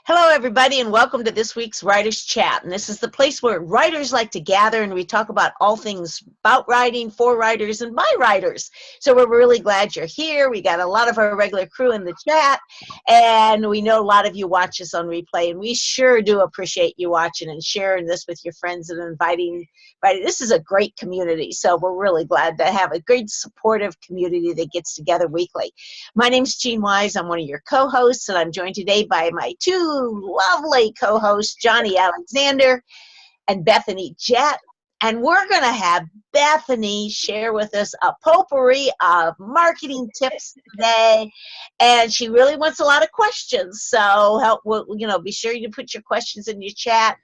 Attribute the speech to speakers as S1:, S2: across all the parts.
S1: Hello, everybody, and welcome to this week's Writers Chat. And this is the place where writers like to gather and we talk about all things about writing, for writers, and by writers. So we're really glad you're here. We got a lot of our regular crew in the chat, and we know a lot of you watch us on replay, and we sure do appreciate you watching and sharing this with your friends and inviting. This is a great community, so we're really glad to have a great supportive community that gets together weekly. My name's Jean Wise. I'm one of your co-hosts, and I'm joined today by my two lovely co-hosts, Johnny Alexander and Bethany Jett. And we're going to have Bethany share with us a potpourri of marketing tips today. And she really wants a lot of questions. So be sure you put your questions in your chat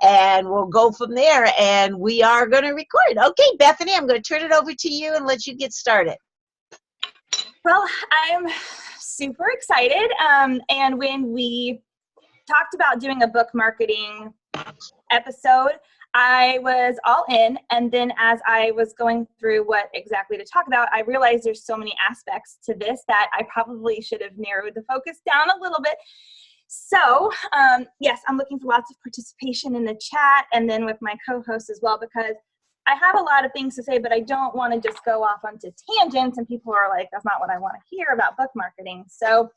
S1: and we'll go from there. And we are going to record. Okay, Bethany, I'm going to turn it over to you and let you get started.
S2: Well, I'm super excited. And when we talked about doing a book marketing episode, I was all in. And then as I was going through what exactly to talk about, I realized there's so many aspects to this that I probably should have narrowed the focus down a little bit. So, yes, I'm looking for lots of participation in the chat and then with my co-host as well, because I have a lot of things to say, but I don't want to just go off onto tangents and people are like, that's not what I want to hear about book marketing. So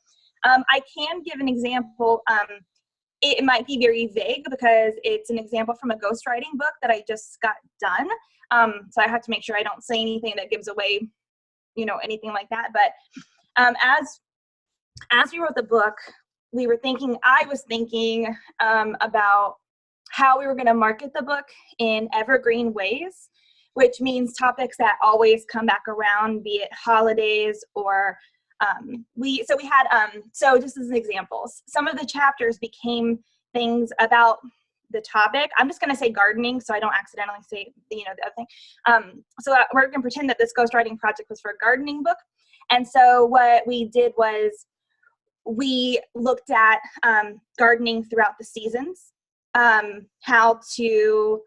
S2: I can give an example. It might be very vague because it's an example from a ghostwriting book that I just got done. So I have to make sure I don't say anything that gives away, anything like that. But as we wrote the book, I was thinking about how we were going to market the book in evergreen ways, which means topics that always come back around, be it holidays or so just as an example, some of the chapters became things about the topic. I'm just going to say gardening so I don't accidentally say, the other thing. We're going to pretend that this ghostwriting project was for a gardening book. And so what we did was we looked at gardening throughout the seasons, how to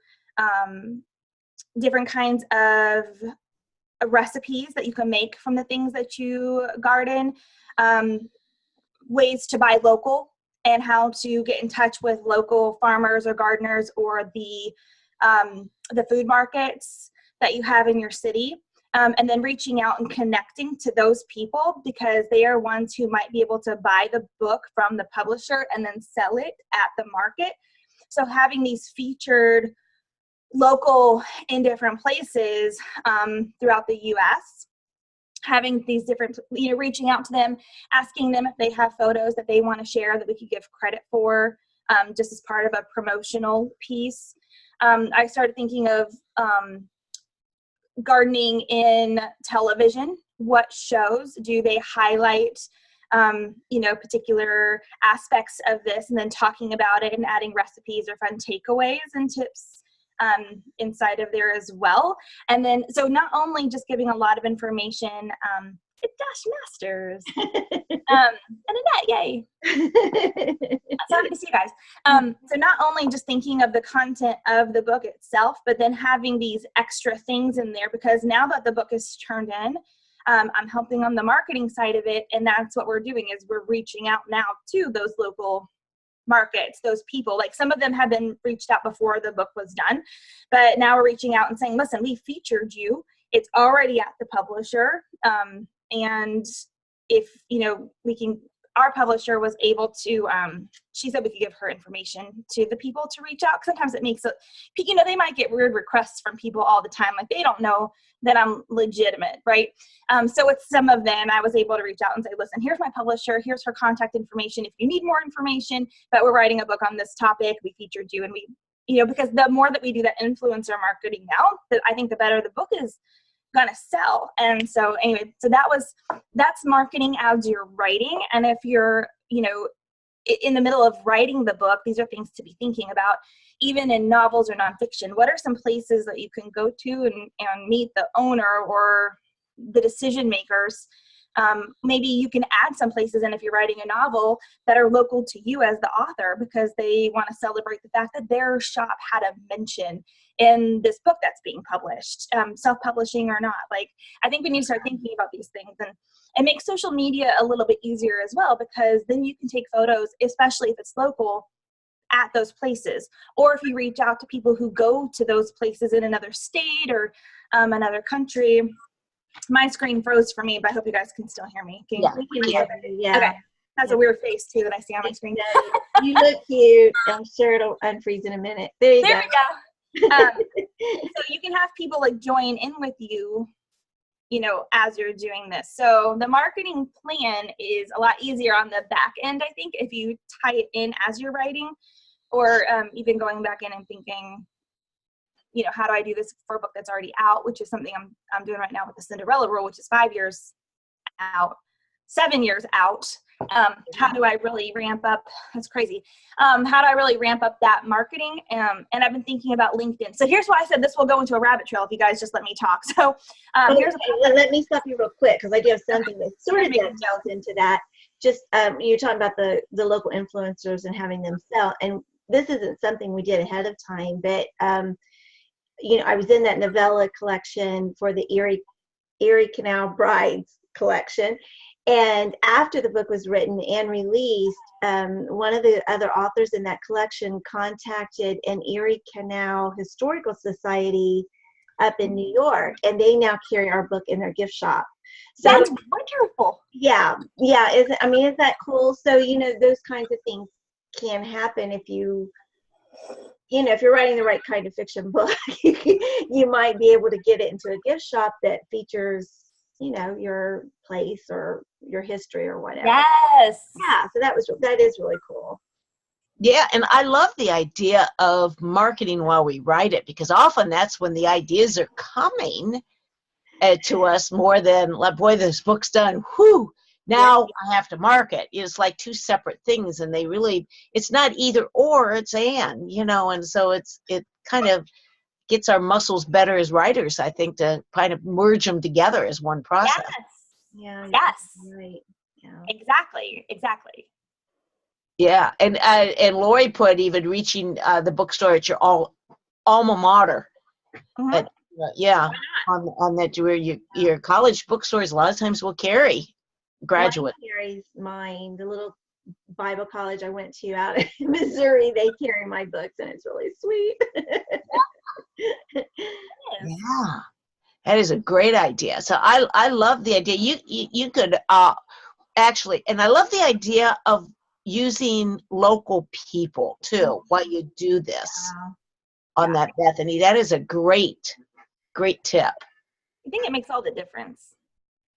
S2: different kinds of recipes that you can make from the things that you garden, ways to buy local, and how to get in touch with local farmers or gardeners or the food markets that you have in your city. And then reaching out and connecting to those people because they are ones who might be able to buy the book from the publisher and then sell it at the market. So having these featured local in different places throughout the U.S., having these different, reaching out to them, asking them if they have photos that they want to share that we could give credit for just as part of a promotional piece. I started thinking of gardening in television. What shows do they highlight particular aspects of this, and then talking about it and adding recipes or fun takeaways and tips inside of there as well. And then, so not only just giving a lot of information, it Dash Masters and Annette, yay. So happy to see you guys. So not only just thinking of the content of the book itself, but then having these extra things in there, because now that the book is turned in, I'm helping on the marketing side of it, and that's what we're doing is we're reaching out now to those local markets, those people. Like some of them have been reached out before the book was done, but now we're reaching out and saying, listen, we featured you. It's already at the publisher. And if, our publisher was able to, she said we could give her information to the people to reach out. Sometimes it makes it, they might get weird requests from people all the time. Like they don't know that I'm legitimate, right? So with some of them, I was able to reach out and say, listen, here's my publisher, here's her contact information. If you need more information, but we're writing a book on this topic, we featured you. And we, because the more that we do that influencer marketing now, I think the better the book is gonna sell. And so anyway, so that's marketing as you're writing. And if you're, in the middle of writing the book, these are things to be thinking about, even in novels or nonfiction. What are some places that you can go to and meet the owner or the decision makers? Maybe you can add some places in if you're writing a novel that are local to you as the author, because they want to celebrate the fact that their shop had a mention in this book that's being published, self-publishing or not. Like, I think we need to start thinking about these things. And it makes social media a little bit easier as well, because then you can take photos, especially if it's local, at those places. Or if you reach out to people who go to those places in another state or another country. My screen froze for me, but I hope you guys can still hear me.
S1: Yeah, yeah.
S2: Okay. That's a weird face too that I see on my screen.
S1: You look cute. I'm sure it'll unfreeze in a minute. There we go.
S2: So you can have people like join in with you, you know, as you're doing this. So the marketing plan is a lot easier on the back end, I think, if you tie it in as you're writing, or even going back in and thinking, you know, how do I do this for a book that's already out, which is something I'm doing right now with the Cinderella Rule, which is 5 years out, 7 years out. How do I really ramp up? That's crazy. How do I really ramp up that marketing? And I've been thinking about LinkedIn. So here's why I said this will go into a rabbit trail if you guys just let me talk. So
S1: let me stop you real quick, because I do have something that sort of dovetails into that. Just you're talking about the local influencers and having them sell, and this isn't something we did ahead of time, but you know, I was in that novella collection for the Erie Canal Brides collection. And after the book was written and released, one of the other authors in that collection contacted an Erie Canal Historical Society up in New York, and they now carry our book in their gift shop. So,
S2: that's wonderful.
S1: Yeah. Isn't that cool? So, you know, those kinds of things can happen if if you're writing the right kind of fiction book. You might be able to get it into a gift shop that features, you know, your place or your history or whatever.
S2: Yes.
S1: Yeah, so that is really cool.
S3: Yeah, and I love the idea of marketing while we write it, because often that's when the ideas are coming to us more than, like, boy, this book's done. Whew, now I have to market. It's like two separate things, and it's not either or, it's and, you know, and so it kind of gets our muscles better as writers, I think, to kind of merge them together as one process.
S2: Yes.
S1: Right. Yeah.
S2: Exactly.
S3: Yeah, and Lori put even reaching the bookstore at your alma mater.
S2: Mm-hmm.
S3: On that, where your college bookstores a lot of times will carry graduate.
S1: Mine carries mine. The little Bible college I went to out in Missouri, they carry my books, and it's really sweet.
S3: Yeah, that is a great idea. So I love the idea. You could actually, and I love the idea of using local people too while you do this on that, Bethany. That is a great tip.
S2: I think it makes all the difference.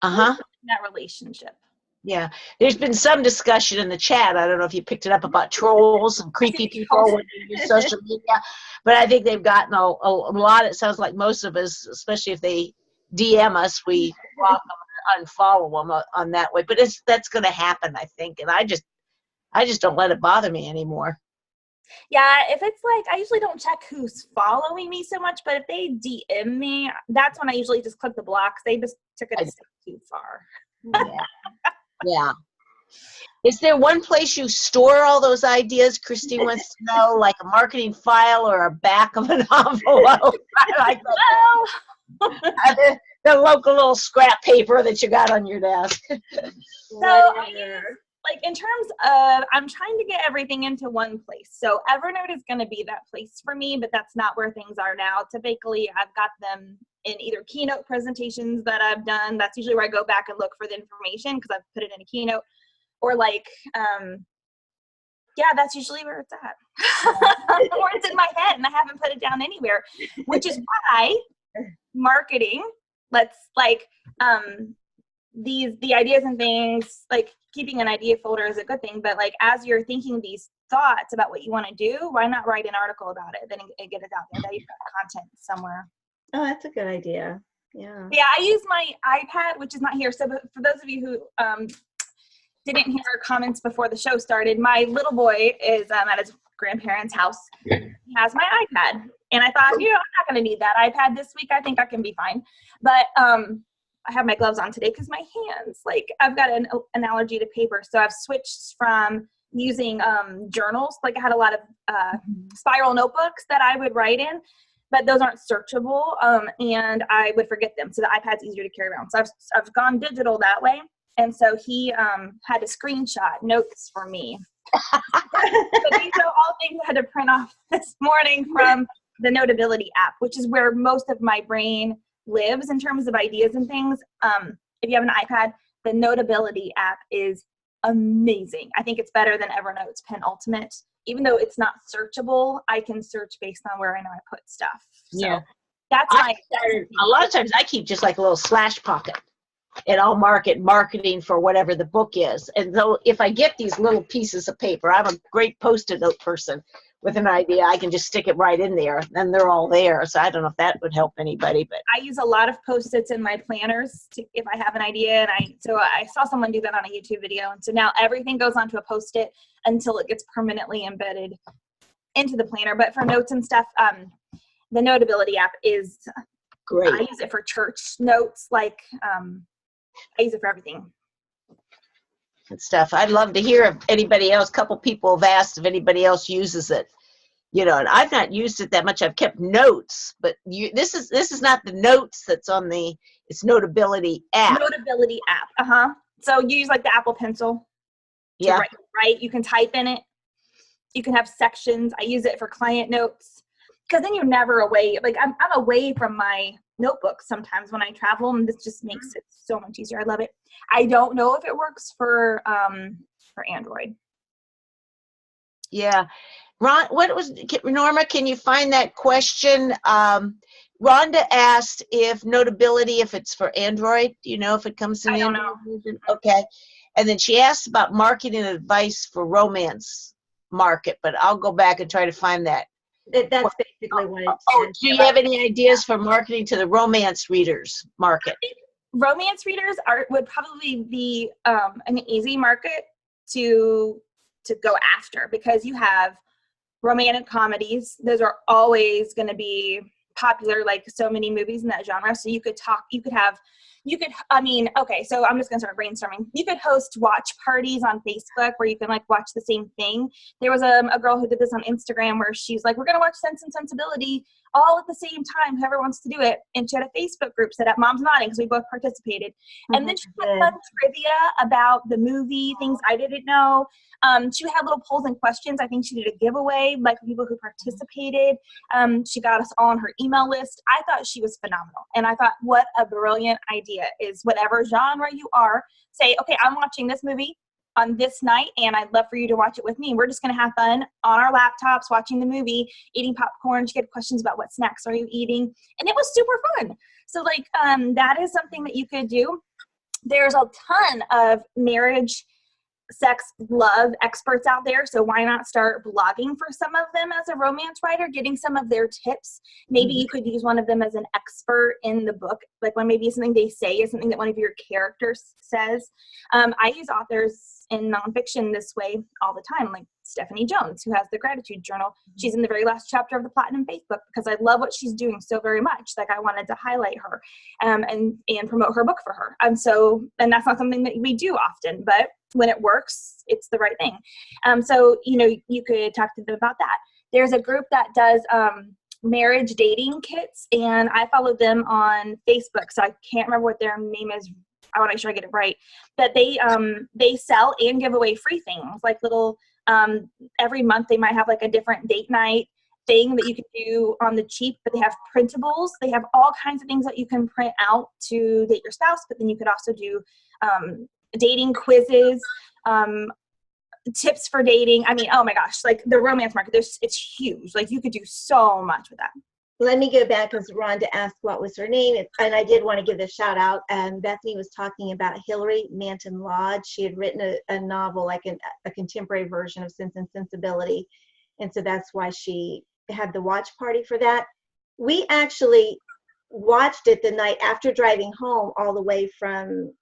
S3: Uh-huh.
S2: In that relationship.
S3: Yeah, there's been some discussion in the chat. I don't know if you picked it up, about trolls and creepy people when you use social media, but I think they've gotten a lot. It sounds like most of us, especially if they DM us, we block them and unfollow them on that way. But that's going to happen, I think, and I just don't let it bother me anymore.
S2: Yeah, if it's like, I usually don't check who's following me so much, but if they DM me, that's when I usually just click the blocks. They just took it a step too far.
S3: Yeah. Is there one place you store all those ideas? Christine wants to know, like a marketing file or a back of an envelope. Like the local little scrap paper that you got on your desk.
S2: So like in terms of, I'm trying to get everything into one place. So Evernote is going to be that place for me, but that's not where things are now. Typically, I've got them in either keynote presentations that I've done. That's usually where I go back and look for the information because I've put it in a keynote. Or like, that's usually where it's at. Or it's in my head and I haven't put it down anywhere, which is why marketing, the ideas and things, like keeping an idea folder is a good thing, but like as you're thinking these thoughts about what you want to do, why not write an article about it, then and get it out there, that you've got content somewhere.
S1: Oh, that's a good idea. Yeah.
S2: Yeah, I use my iPad, which is not here. So for those of you who didn't hear our comments before the show started, my little boy is at his grandparents' house. He has my iPad. And I thought, I'm not going to need that iPad this week. I think I can be fine. But I have my gloves on today because my hands, like I've got an allergy to paper. So I've switched from using journals. Like I had a lot of spiral notebooks that I would write in, but those aren't searchable, and I would forget them. So the iPad's easier to carry around. So I've gone digital that way. And so he had to screenshot notes for me. So these are all things I had to print off this morning from the Notability app, which is where most of my brain lives in terms of ideas and things. If you have an iPad, the Notability app is amazing. I think it's better than Evernote's Penultimate. Even though it's not searchable, I can search based on where I know I put stuff. So
S3: Yeah.
S2: that's
S3: a lot of times I keep just like a little slash pocket, and I'll mark it marketing for whatever the book is. And so if I get these little pieces of paper, I'm a great Post-it note person. With an idea, I can just stick it right in there, and they're all there. So I don't know if that would help anybody, but
S2: I use a lot of Post-its in my planners if I have an idea. And so I saw someone do that on a YouTube video, and so now everything goes onto a Post-it until it gets permanently embedded into the planner. But for notes and stuff, the Notability app is
S3: great.
S2: I use it for church notes, like I use it for everything.
S3: And stuff. I'd love to hear if anybody else. A couple people have asked if anybody else uses it. You know, and I've not used it that much. I've kept notes, but this is not the notes that's on the. It's Notability app.
S2: Notability app. So you use like the Apple Pencil.
S3: Yeah.
S2: Right. You can type in it. You can have sections. I use it for client notes because then you're never away. Like I'm away from my notebooks sometimes when I travel, and this just makes it so much easier. I love it. I don't know if it works for Android.
S3: Yeah. Ron, Norma, can you find that question? Rhonda asked if Notability, if it's for Android, do you know if it comes in Android?
S2: I don't know.
S3: Okay. And then she asked about marketing advice for romance market, but I'll go back and try to find that.
S4: That's basically what it's.
S3: Oh, do you have any ideas for marketing to the romance readers market?
S2: Romance readers would probably be an easy market to go after, because you have romantic comedies. Those are always going to be popular, like so many movies in that genre. So so I'm just going to start brainstorming. You could host watch parties on Facebook where you can like watch the same thing. There was a girl who did this on Instagram where she's like, we're going to watch Sense and Sensibility all at the same time, whoever wants to do it. And she had a Facebook group set up, Moms Nodding, because we both participated. And then she had fun trivia about the movie, things I didn't know. She had little polls and questions. I think she did a giveaway, like people who participated. She got us all on her email list. I thought she was phenomenal. And I thought, what a brilliant idea is whatever genre you are, say, okay, I'm watching this movie on this night, and I'd love for you to watch it with me. We're just going to have fun on our laptops, watching the movie, eating popcorn. She had questions about what snacks are you eating, and it was super fun. So like that is something that you could do. There's a ton of marriage, sex, love experts out there, so why not start blogging for some of them as a romance writer, getting some of their tips. Maybe you could use one of them as an expert in the book, like when maybe something they say is something that one of your characters says. I use authors in nonfiction this way all the time, like Bethany Jett, who has the Gratitude Journal. She's in the very last chapter of the Platinum Faith book because I love what she's doing so very much. Like I wanted to highlight her and promote her book for her. And that's not something that we do often, but when it works, it's the right thing. So, you could talk to them about that. There's a group that does marriage dating kits, and I followed them on Facebook, so I can't remember what their name is. I want to make sure I get it right. But they sell and give away free things, like little, every month they might have like a different date night thing that you can do on the cheap, but they have printables. They have all kinds of things that you can print out to date your spouse, but then you could also do dating quizzes, tips for dating. I mean, oh my gosh, like the romance market, it's huge. Like you could do so much with that.
S4: Let me go back because Rhonda asked what was her name, and I did want to give this shout out. Bethany was talking about Hilary Manton Lodge. She had written a novel, like a contemporary version of Sense and Sensibility, and so that's why she had the watch party for that. We actually watched it the night after driving home all the way from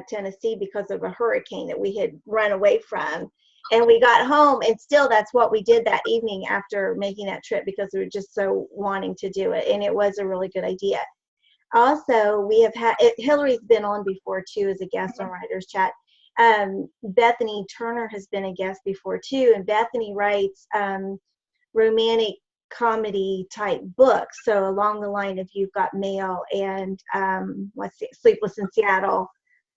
S4: Tennessee because of a hurricane that we had run away from. And we got home, and still that's what we did that evening after making that trip, because we were just so wanting to do it. And it was a really good idea. Also, we have had, Hillary's been on before too as a guest on Writers Chat. Bethany Turner has been a guest before too. And Bethany writes romantic comedy type books. So along the line of You've Got Mail and Sleepless in Seattle.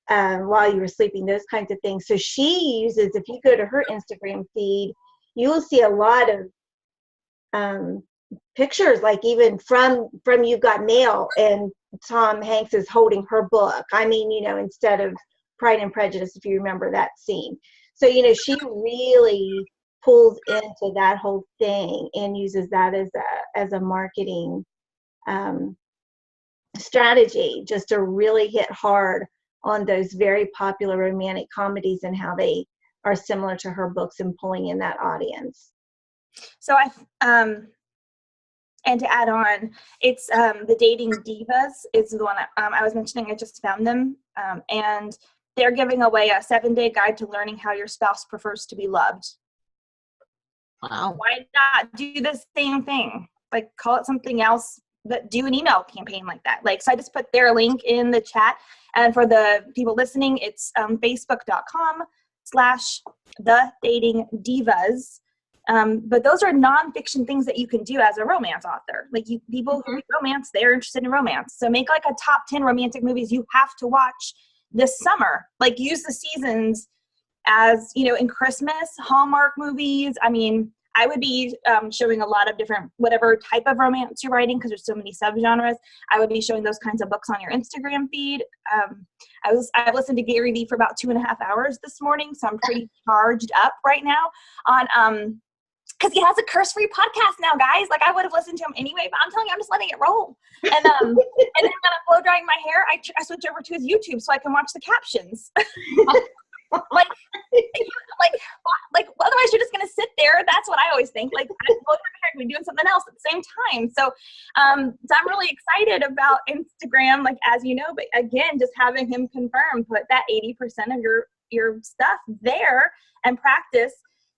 S4: while you were sleeping, those kinds of things. So she uses, if you go to her Instagram feed, you will see a lot of pictures, like even from You've Got Mail, and Tom Hanks is holding her book. I mean, instead of Pride and Prejudice, if you remember that scene. So, she really pulls into that whole thing and uses that as a marketing strategy, just to really hit hard on those very popular romantic comedies and how they are similar to her books and pulling in that audience.
S2: So and to add on, it's the Dating Divas is the one I was mentioning. I just found them, and they're giving away a 7-day guide to learning how your spouse prefers to be loved.
S3: Wow.
S2: Why not do the same thing? Like, call it something else, but do an email campaign like that. Like, so I just put their link in the chat. And for the people listening, it's facebook.com/thedatingdivas. But those are nonfiction things that you can do as a romance author. Like, people who read romance, they're interested in romance. So make like a top 10 romantic movies you have to watch this summer. Like, use the seasons as, in Christmas, Hallmark movies. I mean, I would be showing a lot of different, whatever type of romance you're writing, because there's so many subgenres. I would be showing those kinds of books on your Instagram feed. I've listened to Gary Vee for about 2.5 hours this morning, so I'm pretty charged up right now on because he has a curse-free podcast now, guys. Like, I would have listened to him anyway, but I'm telling you, I'm just letting it roll. And and then when I'm blow drying my hair, I switch over to his YouTube so I can watch the captions. like otherwise you're just gonna sit there. That's what I always think. Like, I'm blowing my hair and be doing something else at the same time. So I'm really excited about Instagram, like, as you know, but again, just having him confirm, put that 80% of your stuff there and practice.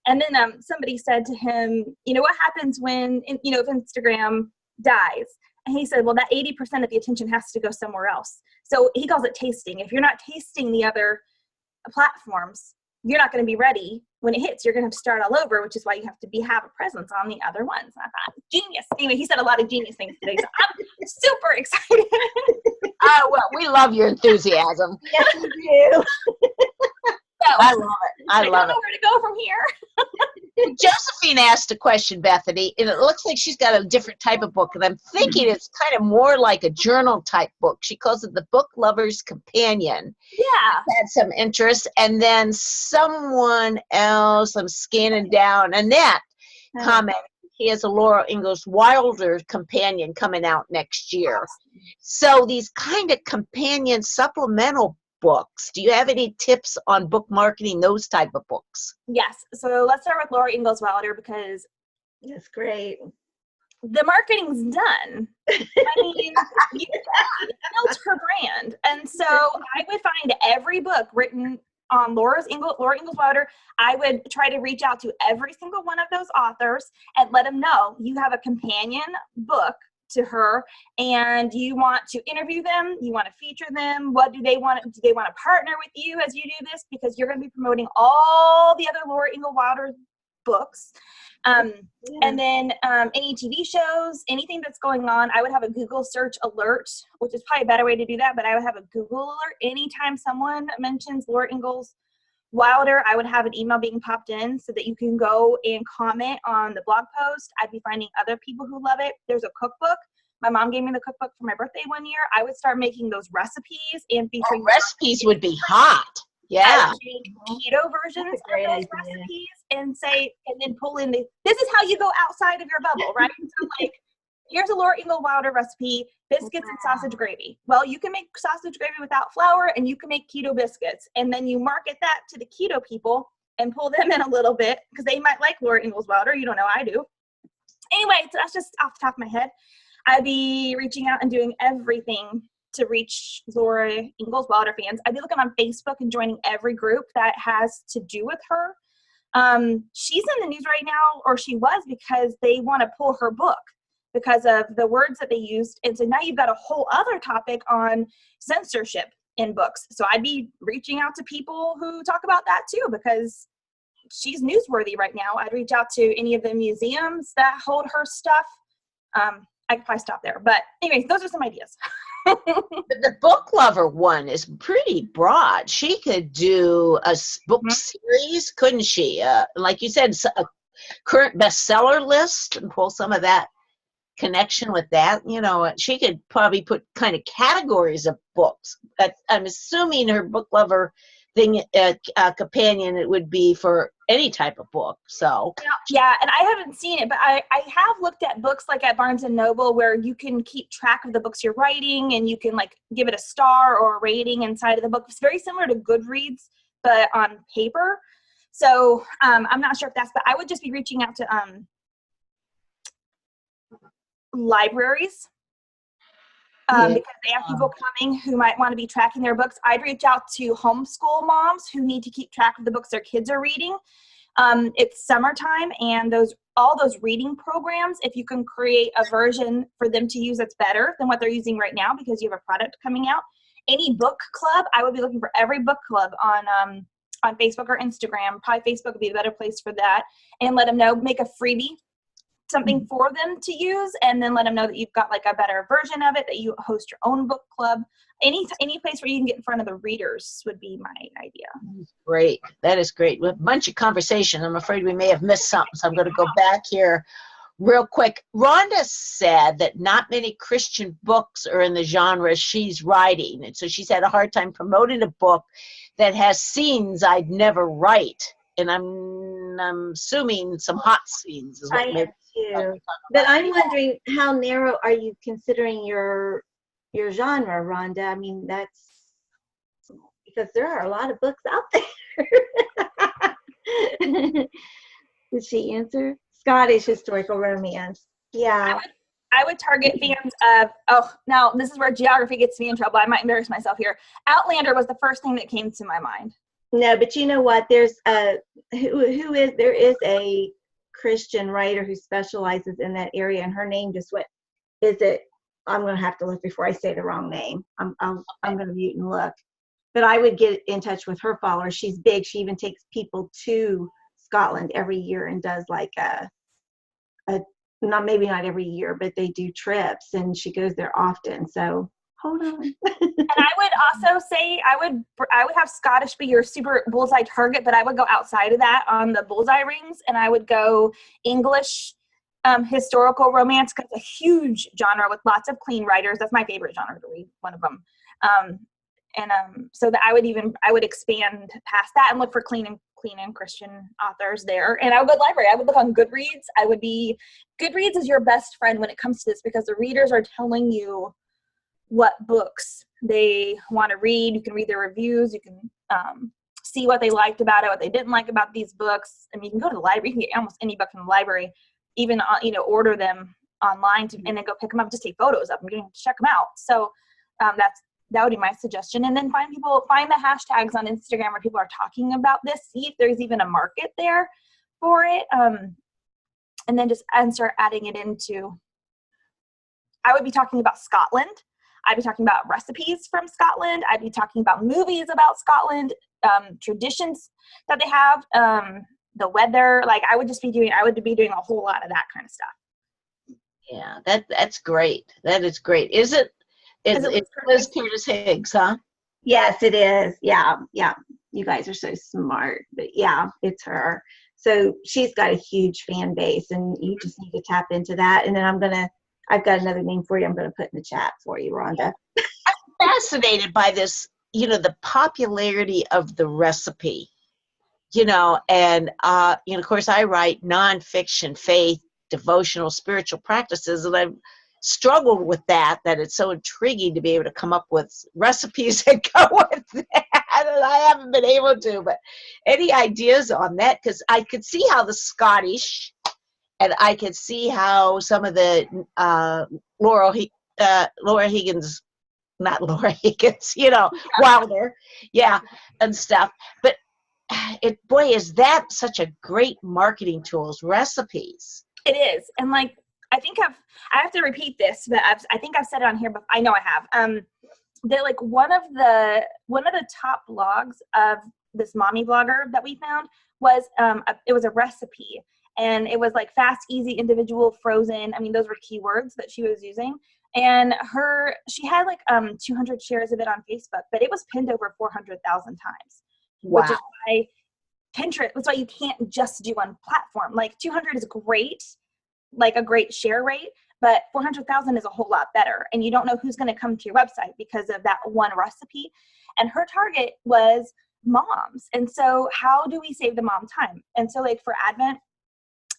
S2: And then somebody said to him, what happens when, if Instagram dies? And he said, well, that 80% of the attention has to go somewhere else. So he calls it tasting. If you're not tasting the other platforms, you're not going to be ready when it hits. You're going to have to start all over, which is why you have to have a presence on the other ones. And I thought, genius. Anyway, he said a lot of genius things today, so I'm super excited.
S3: Well, we love your enthusiasm.
S4: Yes, we do.
S2: So,
S3: I love it. I
S2: don't
S3: love
S2: know
S3: it.
S2: where to go from here.
S3: Josephine asked a question, Bethany, and it looks like she's got a different type of book, and I'm thinking it's kind of more like a journal type book. She calls it the Book Lover's Companion.
S2: Yeah.
S3: Had some interest, and then someone else, I'm scanning down, Annette commented, he has a Laura Ingalls Wilder companion coming out next year. So these kind of companion supplemental books. Do you have any tips on book marketing those type of books?
S2: Yes. So let's start with Laura Ingalls Wilder, because
S4: That's great.
S2: the marketing's done. I mean, you built her brand. And so I would find every book written on Laura Ingalls Wilder. I would try to reach out to every single one of those authors and let them know you have a companion book to her, and you want to interview them, you want to feature them. What do they want? Do they want to partner with you as you do this? Because you're going to be promoting all the other Laura Ingalls Wilder books. And then any TV shows, anything that's going on, I would have a Google search alert, which is probably a better way to do that, but I would have a Google alert. Anytime someone mentions Laura Ingalls Wilder, I would have an email being popped in so that you can go and comment on the blog post. I'd be finding other people who love it. There's a cookbook. My mom gave me the cookbook for my birthday one year. I would start making those recipes and featuring
S3: recipes would be hot. Yeah.
S2: Keto versions of those recipes and then pull in this is how you go outside of your bubble, right? So, like, here's a Laura Ingalls Wilder recipe, biscuits and sausage gravy. Well, you can make sausage gravy without flour, and you can make keto biscuits. And then you market that to the keto people and pull them in a little bit, because they might like Laura Ingalls Wilder. You don't know, I do. Anyway, so that's just off the top of my head. I'd be reaching out and doing everything to reach Laura Ingalls Wilder fans. I'd be looking on Facebook and joining every group that has to do with her. She's in the news right now, or she was, because they want to pull her book because of the words that they used. And so now you've got a whole other topic on censorship in books. So I'd be reaching out to people who talk about that too, because she's newsworthy right now. I'd reach out to any of the museums that hold her stuff. I could probably stop there. But anyways, those are some ideas.
S3: The book lover one is pretty broad. She could do a book series, couldn't she? Like you said, a current bestseller list and pull some of that connection with that. She could probably put kind of categories of books. I'm assuming her book lover thing, companion, it would be for any type of book. So
S2: yeah, and I haven't seen it, but I have looked at books like at Barnes and Noble where you can keep track of the books you're writing, and you can like give it a star or a rating inside of the book. It's very similar to Goodreads, but on paper. So I'm not sure if that's, but I would just be reaching out to libraries. Because they have people coming who might want to be tracking their books. I'd reach out to homeschool moms who need to keep track of the books their kids are reading. It's summertime, and all those reading programs, if you can create a version for them to use that's better than what they're using right now because you have a product coming out. Any book club, I would be looking for every book club on Facebook or Instagram. Probably Facebook would be a better place for that. And let them know, make a freebie, something for them to use, and then let them know that you've got like a better version of it, that you host your own book club. Any place where you can get in front of the readers would be my idea.
S3: Great. That is great. With a bunch of conversation, I'm afraid we may have missed something, so I'm going to go back here real quick. Rhonda said that not many Christian books are in the genre she's writing, and so she's had a hard time promoting a book that has scenes I'd never write. And I'm assuming some hot scenes is what
S4: I am too. But I'm wondering, how narrow are you considering your genre, Rhonda? I mean, that's because there are a lot of books out there. Did she answer? Scottish historical romance. Yeah.
S2: I would target fans of, now this is where geography gets me in trouble. I might embarrass myself here. Outlander was the first thing that came to my mind.
S4: No, but you know what? There is a Christian writer who specializes in that area, and her name just went. I'm going to have to look before I say the wrong name. I'm going to mute and look. But I would get in touch with her followers. She's big. She even takes people to Scotland every year and does like maybe not every year, but they do trips, and she goes there often. So hold on.
S2: And I would also say I would have Scottish be your super bullseye target, but I would go outside of that on the bullseye rings, and I would go English historical romance, because it's a huge genre with lots of clean writers. That's my favorite genre to read, one of them. So that I would expand past that and look for clean and Christian authors there. And I would go to the library. I would look on Goodreads. Goodreads is your best friend when it comes to this, because the readers are telling you what books they want to read. You can read their reviews. You can see what they liked about it, what they didn't like about these books. I mean, you can go to the library. You can get almost any book from the library, even order them online and then go pick them up. Just take photos of them. You don't have to check them out. So that would be my suggestion. And then find the hashtags on Instagram where people are talking about this. See if there's even a market there for it. And then start adding it into. I would be talking about Scotland. I'd be talking about recipes from Scotland. I'd be talking about movies about Scotland, traditions that they have, the weather. Like I would be doing a whole lot of that kind of stuff.
S3: Yeah, that's great. That is great. It's Liz Curtis Higgs, huh?
S4: Yes, it is. Yeah. You guys are so smart. But yeah, it's her. So she's got a huge fan base, and you just need to tap into that. And then I've got another name for you. I'm going to put in the chat for you, Rhonda.
S3: I'm fascinated by this, the popularity of the recipe, and, of course, I write nonfiction, faith, devotional, spiritual practices, and I've struggled with that it's so intriguing to be able to come up with recipes that go with that, and I haven't been able to. But any ideas on that? Because I could see how the Scottish, and I could see how some of the Laura Higgins, not Laura Higgins, Wilder, and stuff. But is that such a great marketing tool, recipes?
S2: It is. And like, I have to repeat this, but I think I've said it on here, but I know I have. That like one of the top blogs of this mommy blogger that we found was it was a recipe, and it was like fast, easy, individual, frozen. I mean, those were keywords that she was using. And she had like 200 shares of it on Facebook, but it was pinned over 400,000 times.
S3: Wow.
S2: Which is why Pinterest, that's why you can't just do one platform. Like 200 is great, like a great share rate, but 400,000 is a whole lot better. And you don't know who's going to come to your website because of that one recipe. And her target was moms. And so how do we save the mom time? And so like for Advent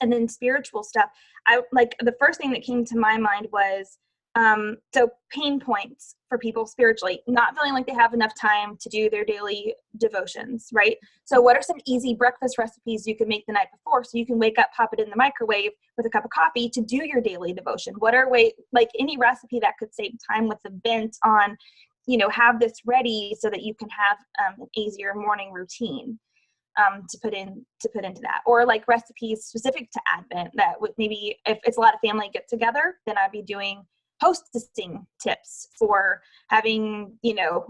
S2: and then spiritual stuff, I like the first thing that came to my mind was so pain points for people spiritually, not feeling like they have enough time to do their daily devotions, right? So what are some easy breakfast recipes you can make the night before so you can wake up, pop it in the microwave with a cup of coffee to do your daily devotion? What are like any recipe that could save time with a bent on, have this ready so that you can have an easier morning routine to put into that, or like recipes specific to Advent that would maybe if it's a lot of family get together, then I'd be doing hostessing tips for having,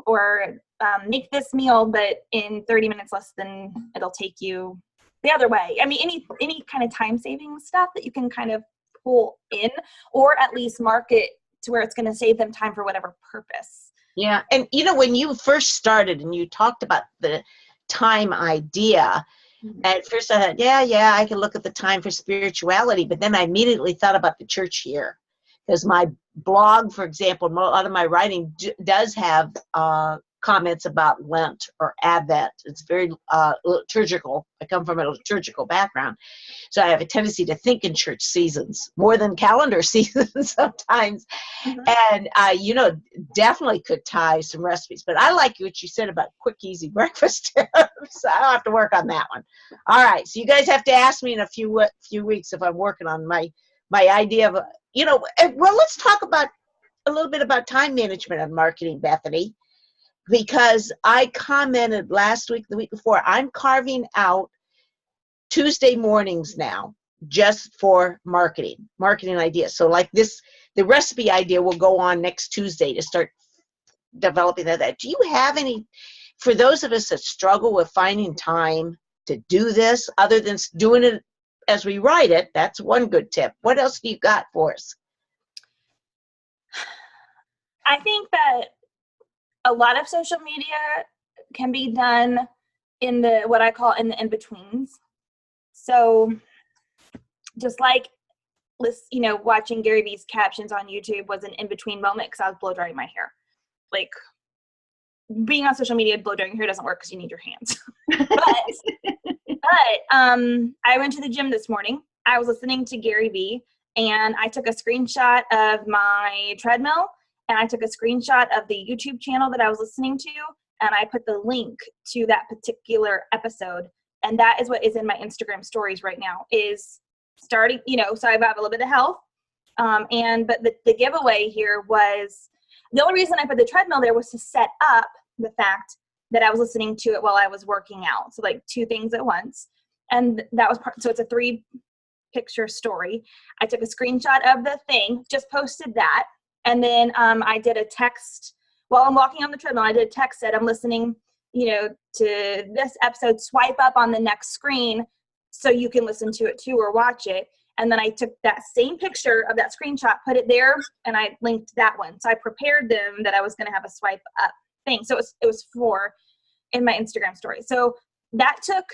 S2: or make this meal, but in 30 minutes less than it'll take you the other way. I mean, any kind of time saving stuff that you can kind of pull in, or at least market to where it's going to save them time for whatever purpose.
S3: Yeah. And when you first started and you talked about the time idea, at first I thought, yeah, I can look at the time for spirituality, but then I immediately thought about the church year. Because my blog, for example, a lot of my writing does have comments about Lent or Advent. It's very liturgical. I come from a liturgical background. So I have a tendency to think in church seasons more than calendar seasons sometimes. Mm-hmm. And, definitely could tie some recipes. But I like what you said about quick, easy breakfast tips. I'll have to work on that one. All right. So you guys have to ask me in a few weeks if I'm working on my idea of well, let's talk about a little bit about time management and marketing, Bethany, because I commented last week, the week before, I'm carving out Tuesday mornings now just for marketing ideas. So like the recipe idea will go on next Tuesday to start developing that. Do you have any, for those of us that struggle with finding time to do this, other than doing it as we write it? That's one good tip. What else do you got for us?
S2: I think that a lot of social media can be done in the, what I call in the in-betweens. So just like, watching Gary Vee's captions on YouTube was an in-between moment because I was blow drying my hair. Like being on social media, blow drying your hair doesn't work because you need your hands. But I went to the gym this morning. I was listening to Gary Vee and I took a screenshot of my treadmill and I took a screenshot of the YouTube channel that I was listening to, and I put the link to that particular episode. And that is what is in my Instagram stories right now, is starting, so I have a little bit of health. But the giveaway here was, the only reason I put the treadmill there was to set up the fact that I was listening to it while I was working out. So like two things at once. And that was so it's a 3-picture story. I took a screenshot of the thing, just posted that. And then I did a text while I'm walking on the treadmill. I did a text that I'm listening, to this episode, swipe up on the next screen so you can listen to it too or watch it. And then I took that same picture of that screenshot, put it there, and I linked that one. So I prepared them that I was going to have a swipe up thing. So it was 4 in my Instagram story. So that took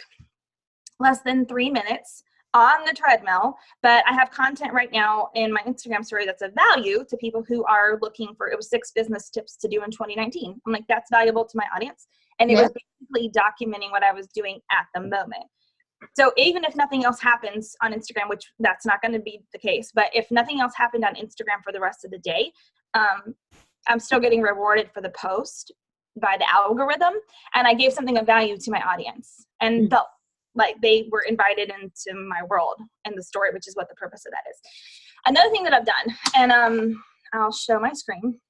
S2: less than 3 minutes on the treadmill, but I have content right now in my Instagram story that's of value to people who are looking for, it was 6 business tips to do in 2019. I'm like, that's valuable to my audience. And it was basically documenting what I was doing at the moment. So even if nothing else happens on Instagram, which that's not going to be the case, but if nothing else happened on Instagram for the rest of the day, I'm still getting rewarded for the post by the algorithm. And I gave something of value to my audience and felt like they were invited into my world and the story, which is what the purpose of that is. Another thing that I've done, and I'll show my screen.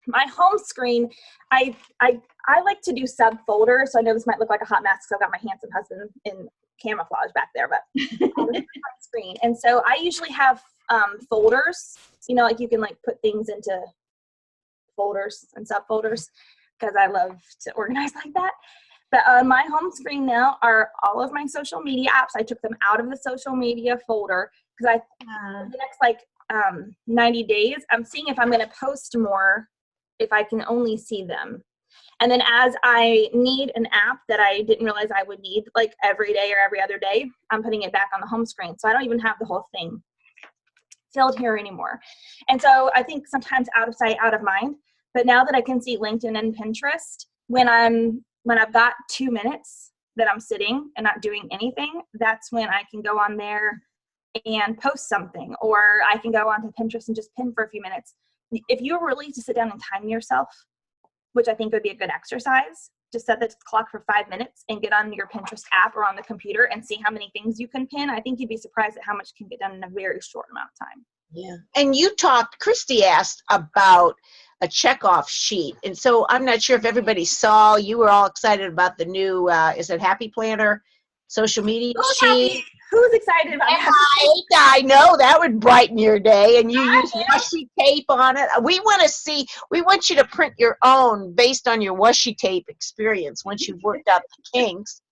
S2: My home screen, I like to do subfolders. So I know this might look like a hot mess because I've got my handsome husband in camouflage back there, but this is my screen. And so I usually have folders, like you can like put things into folders and subfolders because I love to organize like that. But on my home screen now are all of my social media apps. I took them out of the social media folder because the next 90 days, I'm seeing if I'm going to post more, if I can only see them. And then as I need an app that I didn't realize I would need, like every day or every other day, I'm putting it back on the home screen. So I don't even have the whole thing filled here anymore. And so I think sometimes out of sight, out of mind. But now that I can see LinkedIn and Pinterest, when I've got 2 minutes that I'm sitting and not doing anything, that's when I can go on there and post something, or I can go onto Pinterest and just pin for a few minutes. If you're really to sit down and time yourself, which I think would be a good exercise, just set the clock for 5 minutes and get on your Pinterest app or on the computer and see how many things you can pin. I think you'd be surprised at how much can get done in a very short amount of time.
S3: Yeah. And Christy asked about a checkoff sheet. And so I'm not sure if everybody saw, you were all excited about the new, is it Happy Planner social media sheet?
S2: Who's excited about that?
S3: I know that would brighten your day, and you use washi tape on it. We want you to print your own based on your washi tape experience once you've worked out the kinks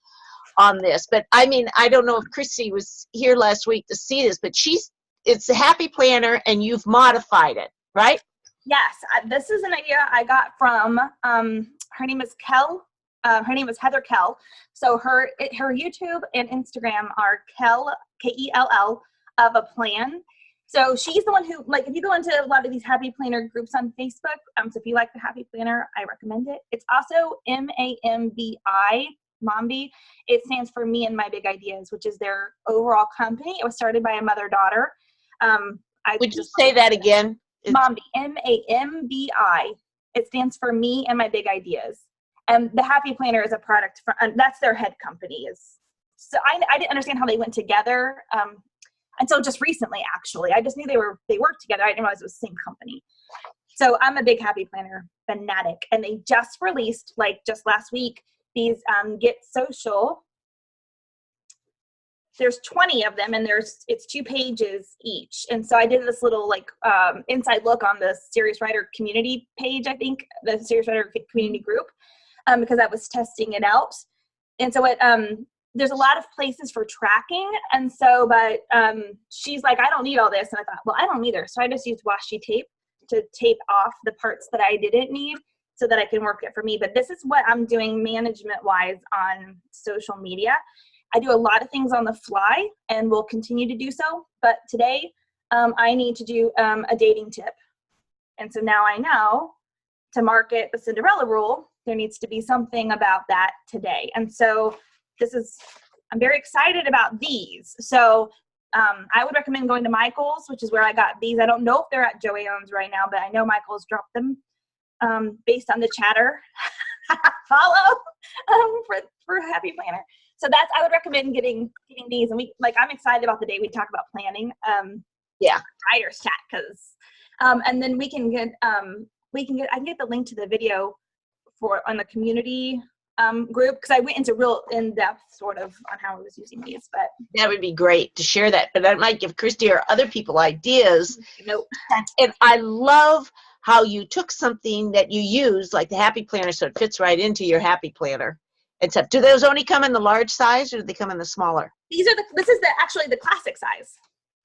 S3: on this. But I mean, I don't know if Chrissy was here last week to see this, but it's a Happy Planner and you've modified it, right?
S2: Yes, this is an idea I got from, her name is Kell. Her name is Heather Kell. So her YouTube and Instagram are Kell, Kell, of a plan. So she's the one who, like, if you go into a lot of these Happy Planner groups on Facebook, so if you like the Happy Planner, I recommend it. It's also MAMBI, Mambi. It stands for Me and My Big Ideas, which is their overall company. It was started by a mother-daughter.
S3: Would you say that again?
S2: Mambi, MAMBI. It stands for Me and My Big Ideas. And the Happy Planner is a product that's their head company. So I didn't understand how they went together until just recently, actually. I just knew they worked together. I didn't realize it was the same company. So I'm a big Happy Planner fanatic. And they just released, like just last week, these Get Social. There's 20 of them, and it's 2 pages each. And so I did this little inside look on the Serious Writer community page, I think, the Serious Writer community group, because I was testing it out. And so there's a lot of places for tracking. And so, but she's like, I don't need all this. And I thought, well, I don't either. So I just used washi tape to tape off the parts that I didn't need so that I can work it for me. But this is what I'm doing management-wise on social media. I do a lot of things on the fly and will continue to do so. But today I need to do a dating tip. And so now I know to market the Cinderella rule, there needs to be something about that today. And so I'm very excited about these. So I would recommend going to Michael's, which is where I got these. I don't know if they're at Joann's right now, but I know Michael's dropped them based on the chatter. Follow for Happy Planner. So I would recommend getting these. And I'm excited about the day we talk about planning. Writer's chat, because and then I can get the link to the video on the community group, because I went into real in-depth sort of on how I was using these. But
S3: that would be great to share that. But that might give Christy or other people ideas.
S2: Nope.
S3: And I love how you took something that you use, like the Happy Planner, so it fits right into your Happy Planner. Except, do those only come in the large size, or do they come in the smaller?
S2: This is actually the classic size.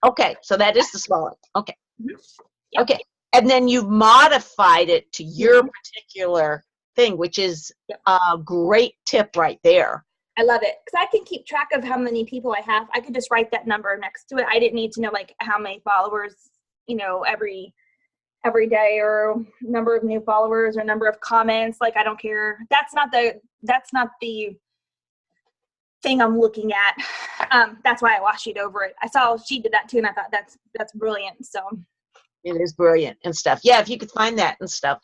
S3: Okay, so that is the smaller. Okay.
S2: Mm-hmm. Yep.
S3: Okay. And then you've modified it to your particular thing, which is a great tip right there.
S2: I love it, because I can keep track of how many people I have. I could just write that number next to it. I didn't need to know how many followers, every day, or number of new followers, or number of comments. I don't care. That's not the thing I'm looking at. That's why I washed over it. I saw she did that too, and I thought that's brilliant. So
S3: it is brilliant and stuff. Yeah, if you could find that and stuff.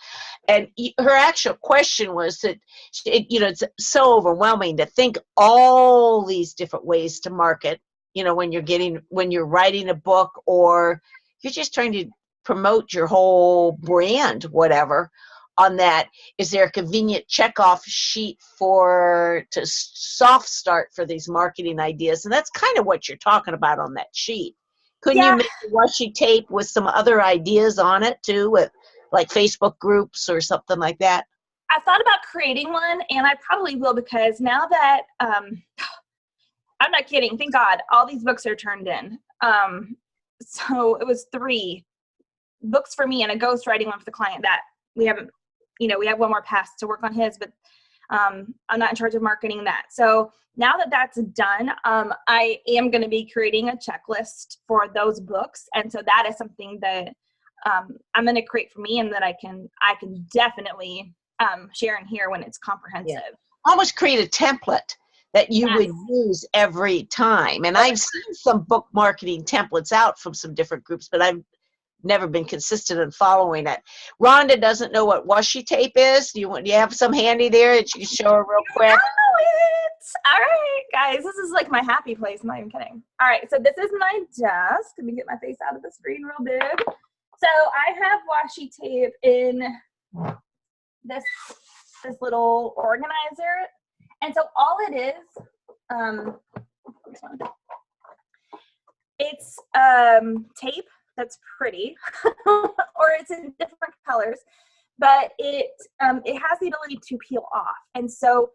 S3: And her actual question was that, it's so overwhelming to think all these different ways to market, when you're writing a book, or you're just trying to promote your whole brand, whatever. On that, is there a convenient checkoff sheet to soft start for these marketing ideas? And that's kind of what you're talking about on that sheet. Couldn't you make a washi tape with some other ideas on it too, with like Facebook groups or something like that?
S2: I thought about creating one, and I probably will, because now that I'm not kidding, thank God all these books are turned in. so it was 3 books for me and a ghostwriting one for the client that we haven't, we have one more pass to work on his, but I'm not in charge of marketing that. So now that that's done, I am going to be creating a checklist for those books. And so that is something that I'm going to create for me and that I can definitely share in here when it's comprehensive.
S3: Yeah. Almost create a template that you would use every time. And I've seen some book marketing templates out from some different groups, but I've never been consistent in following it. Rhonda doesn't know what washi tape is. Do you have some handy there that you can show her real quick?
S2: I know it. All right, guys, this is like my happy place. I'm not even kidding. All right, so this is my desk. Let me get my face out of the screen real big. So I have washi tape in this little organizer. And so all it is, it's tape that's pretty, or it's in different colors, but it has the ability to peel off. And so,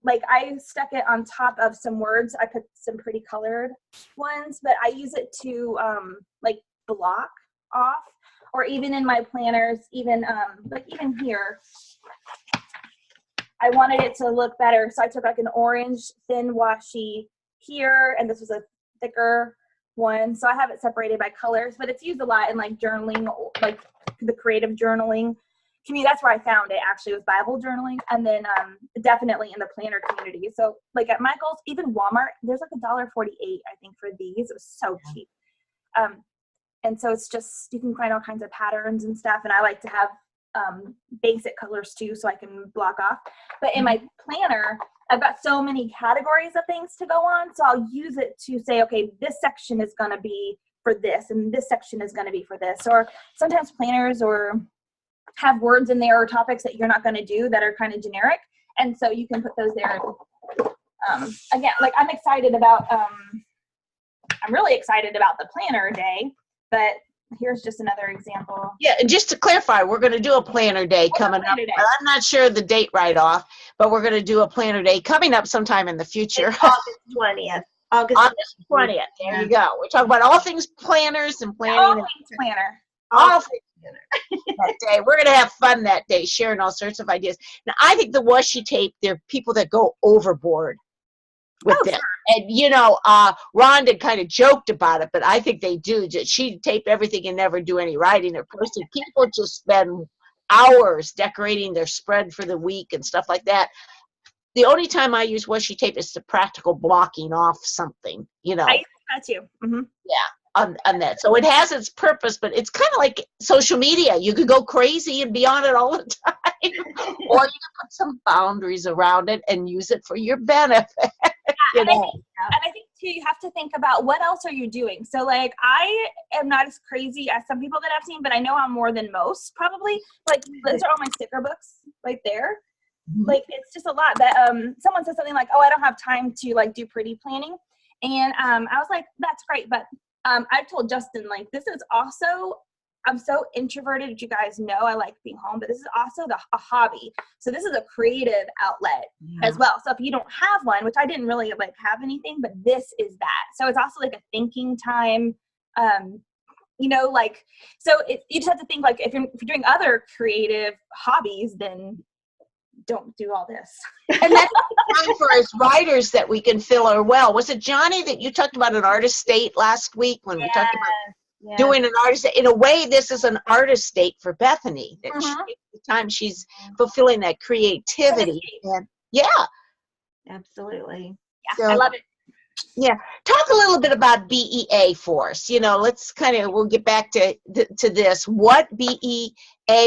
S2: like, I stuck it on top of some words. I put some pretty colored ones, but I use it to like block off, or even in my planners, even here, I wanted it to look better. So I took like an orange thin washi here, and this was a thicker one. So I have it separated by colors, but it's used a lot in like journaling, like the creative journaling community. That's where I found it, actually, was Bible journaling. And then definitely in the planner community. So like at Michael's, even Walmart, there's like $1.48, I think, for these. It was so cheap. And so it's just, you can find all kinds of patterns and stuff. And I like to have basic colors too, so I can block off. But in my planner, I've got so many categories of things to go on. So I'll use it to say, okay, this section is going to be for this, and this section is going to be for this. Or sometimes planners or have words in there or topics that you're not going to do that are kind of generic. And so you can put those there. Again, like I'm really excited about the planner day, but here's just another example.
S3: Yeah, and just to clarify, we're going to do a planner day coming up. I'm not sure the date right off, but we're going to do a planner day coming up sometime in the future.
S4: It's August 20th.
S3: August 20th. There you go. We're talking about all things planners and planning.
S2: All things planner.
S3: All things planner. That day. We're going to have fun that day, sharing all sorts of ideas. Now, I think the washi tape, there are people that go overboard with this. Sure. And, Rhonda kind of joked about it, but I think they do. She'd tape everything and never do any writing or posting. People just spend hours decorating their spread for the week and stuff like that. The only time I use washi tape is the practical blocking off something,
S2: I use that too. Mm-hmm.
S3: Yeah, on that. So it has its purpose, but it's kind of like social media. You could go crazy and be on it all the time, or you can put some boundaries around it and use it for your benefit.
S2: And I think too, you have to think about what else are you doing. So like, I am not as crazy as some people that I've seen, but I know I'm more than most probably. Like, those are all my sticker books right there. Mm-hmm. Like, it's just a lot. That someone said something like, "Oh, I don't have time to like do pretty planning," and I was like, "That's great," but I told Justin, like, this is also, I'm so introverted, as you guys know, I like being home, but this is also a hobby. So this is a creative outlet as well. So if you don't have one, which I didn't really like have anything, but this is that. So it's also like a thinking time, like, so you just have to think, like, if you're doing other creative hobbies, then don't do all this.
S3: And that's time for us writers that we can fill our well. Was it Johnny that you talked about an artist state last week when we talked about doing an artist? In a way, this is an artist state for Bethany. That the time she's fulfilling that creativity. And
S4: absolutely.
S2: Yeah, so, I love it.
S3: Yeah, talk a little bit about BEA for us. Let's we'll get back to this. What BEA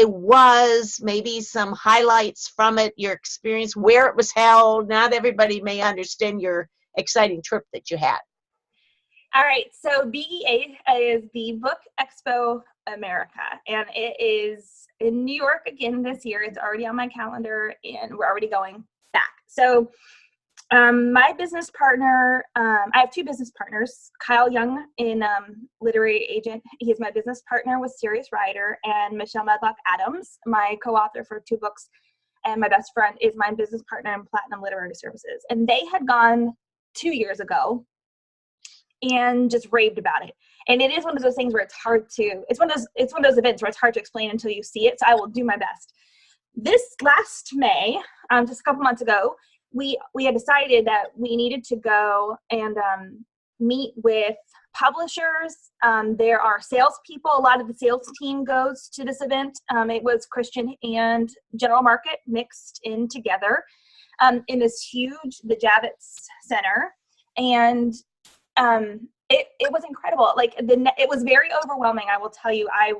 S3: was, maybe some highlights from it, your experience, where it was held. Not everybody may understand your exciting trip that you had.
S2: All right, so BEA is the Book Expo America, and it is in New York again this year. It's already on my calendar, and we're already going back. So my business partner, I have 2 business partners, Kyle Young in Literary Agent. He's my business partner with Serious Writer, and Michelle Medlock Adams, my co-author for 2 books, and my best friend is my business partner in Platinum Literary Services. And they had gone 2 years ago, and just raved about it. And it is one of those things where it's one of those events where it's hard to explain until you see it. So I will do my best. This last May, just a couple months ago, we had decided that we needed to go and meet with publishers. There are salespeople. A lot of the sales team goes to this event. It was Christian and general market mixed in together in this huge, the Javits Center. And it was incredible. Like it was very overwhelming. I will tell you, I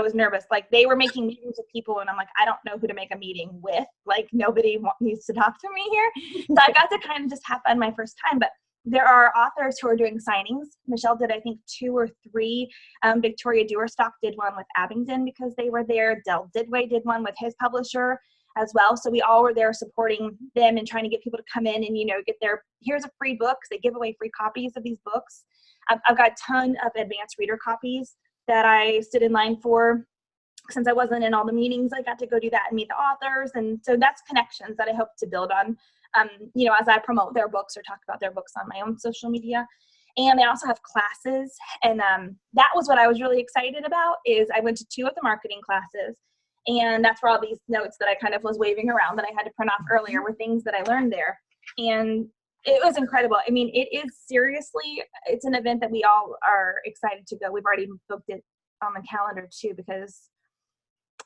S2: was nervous. Like they were making meetings with people and I'm like, I don't know who to make a meeting with. Like nobody needs to talk to me here. So I got to kind of just have fun my first time. But there are authors who are doing signings. Michelle did, I think, 2 or 3. Victoria Dewerstock did one with Abingdon because they were there. Del Didway did one with his publisher as well. So we all were there supporting them and trying to get people to come in and, get here's a free book. They give away free copies of these books. I've got a ton of advanced reader copies that I stood in line for. Since I wasn't in all the meetings, I got to go do that and meet the authors. And so that's connections that I hope to build on, as I promote their books or talk about their books on my own social media. And they also have classes. And that was what I was really excited about is I went to 2 of the marketing classes. And that's where all these notes that I kind of was waving around that I had to print off earlier were things that I learned there. And it was incredible. I mean, it's an event that we all are excited to go. We've already booked it on the calendar too, because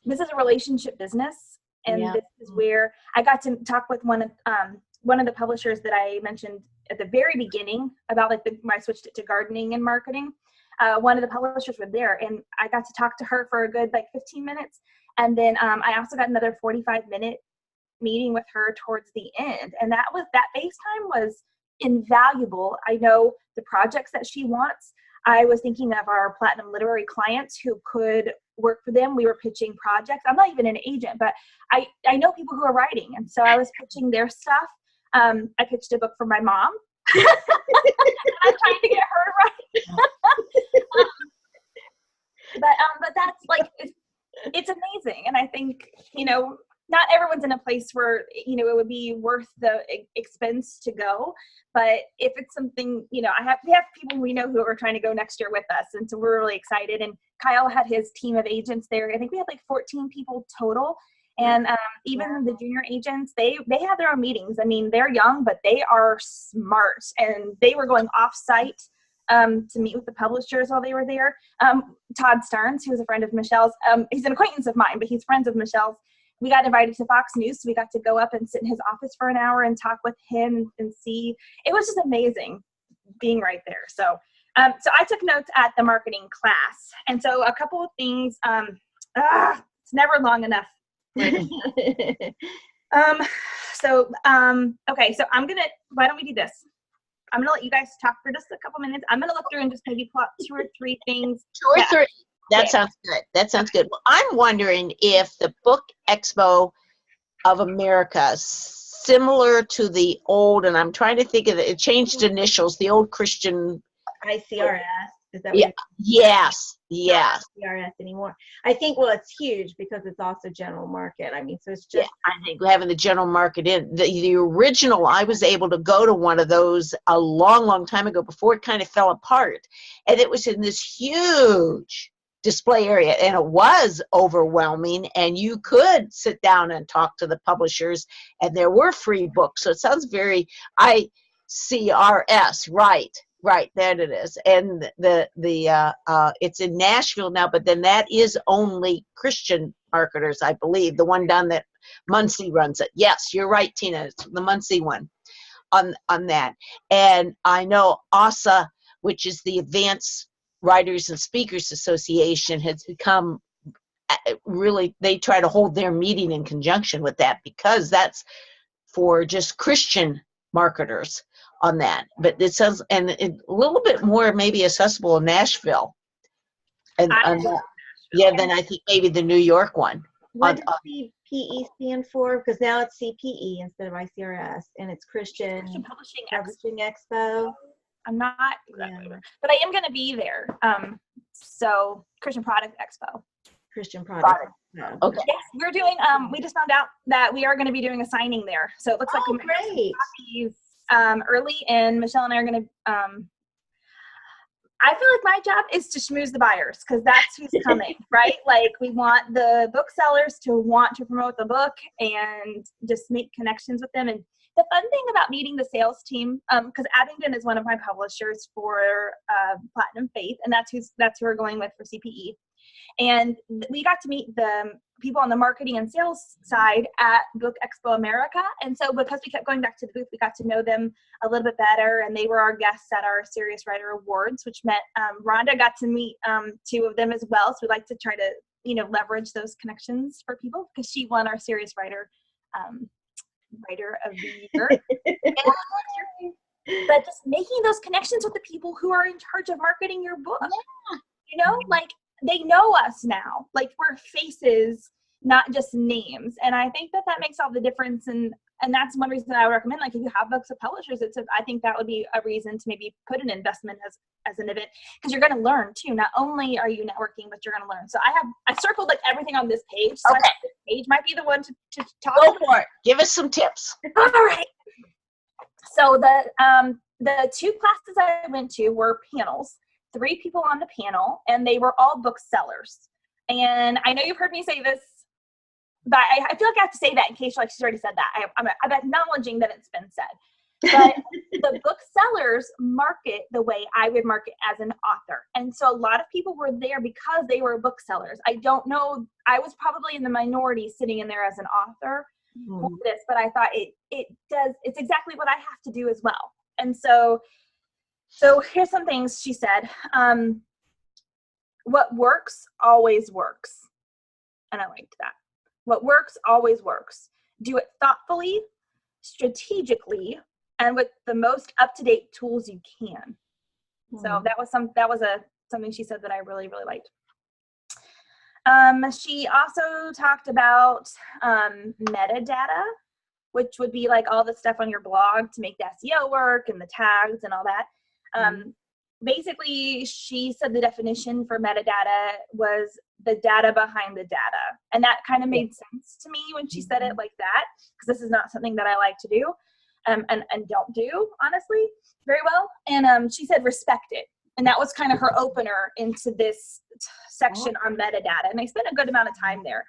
S2: this is a relationship business. And This is where I got to talk with one of the publishers that I mentioned at the very beginning about when I switched it to gardening and marketing. One of the publishers were there and I got to talk to her for a good 15 minutes. And then I also got another 45-minute meeting with her towards the end. And that FaceTime was invaluable. I know the projects that she wants. I was thinking of our platinum literary clients who could work for them. We were pitching projects. I'm not even an agent, but I know people who are writing. And so I was pitching their stuff. I pitched a book for my mom. I'm trying to get her to write. But that's it's amazing. And I think, not everyone's in a place where, it would be worth the expense to go. But if it's something, we have people we know who are trying to go next year with us. And so we're really excited. And Kyle had his team of agents there. I think we had 14 people total. And even the junior agents, they have their own meetings. I mean, they're young, but they are smart. And they were going off site to meet with the publishers while they were there. Todd Stearns, who is a friend of Michelle's, he's an acquaintance of mine, but he's friends of Michelle's. We got invited to Fox News, so we got to go up and sit in his office for an hour and talk with him and see. It was just amazing being right there. So I took notes at the marketing class. And so a couple of things, it's never long enough. Okay, so why don't we do this? I'm going to let you guys talk for just a couple minutes. I'm going to look through and just maybe pull out 2 or 3 things.
S3: 2 or 3. That sounds good. That sounds good. Well, I'm wondering if the Book Expo of America, similar to the old, and I'm trying to think of it changed initials, the old Christian.
S4: ICRS. Is that
S3: what yes.
S4: ICRS anymore. I think, it's huge because it's also general market. I mean, so it's just.
S3: Yeah, I think having the general market in. The original, I was able to go to one of those a long, long time ago before it kind of fell apart. And it was in this huge display area, and it was overwhelming, and you could sit down and talk to the publishers, and there were free books. So it sounds very ICRS, right, there it is. And it's in Nashville now, but then that is only Christian marketers, I believe. The one down that Muncie runs it. Yes, you're right, Tina. It's the Muncie one on that. And I know ASA, which is the Advanced Writers and Speakers Association, has become really, they try to hold their meeting in conjunction with that because that's for just Christian marketers on that. But it sounds, and a little bit more maybe accessible in Nashville. And then I think maybe the New York one.
S4: What does CPE stand for? Because now it's CPE instead of ICRS, and it's Christian Publishing Expo.
S2: I'm not, but I am going to be there. So Christian Product Expo.
S4: Christian Product.
S3: No. Okay.
S2: Yes, we're doing. We just found out that we are going to be doing a signing there. So it looks like
S4: great.
S2: Copies, early, and Michelle and I are going to. I feel like my job is to schmooze the buyers because that's who's coming, right? Like we want the booksellers to want to promote the book and just make connections with them. And the fun thing about meeting the sales team, because Abingdon is one of my publishers for Platinum Faith, and that's who we're going with for CPE. And we got to meet the people on the marketing and sales side at Book Expo America. And so because we kept going back to the booth, we got to know them a little bit better. And they were our guests at our Serious Writer Awards, which meant Rhonda got to meet 2 of them as well. So we like to try to, leverage those connections for people because she won our Serious Writer Writer of the Year. But just making those connections with the people who are in charge of marketing your book, like they know us now, like we're faces, not just names. And I think that makes all the difference. And that's one reason I would recommend, like, if you have books of publishers, I think that would be a reason to maybe put an investment as an event, because you're going to learn too. Not only are you networking, but you're going to learn. So I circled like everything on this page. So
S1: Okay.
S2: I think this page might be the one to talk
S1: Go
S2: about.
S1: for it. Give us some tips.
S2: All right. So the 2 classes I went to were panels, 3 people on the panel, and they were all booksellers. And I know you've heard me say this, but I feel like I have to say that in case she's already said that. I'm acknowledging that it's been said. But the booksellers market the way I would market as an author. And so a lot of people were there because they were booksellers. I don't know, I was probably in the minority sitting in there as an author for this, but I thought it's exactly what I have to do as well. And so here's some things she said. What works always works. And I liked that. What works always works. Do it thoughtfully, strategically, and with the most up-to-date tools you can. So that was something she said that I really, really liked. She also talked about metadata, which would be like all the stuff on your blog to make the SEO work and the tags and all that. Basically, she said the definition for metadata was the data behind the data. And that kind of made sense to me when she said it like that, because this is not something that I like to do and don't do, honestly, very well. And she said respect it. And that was kind of her opener into this section on metadata. And I spent a good amount of time there.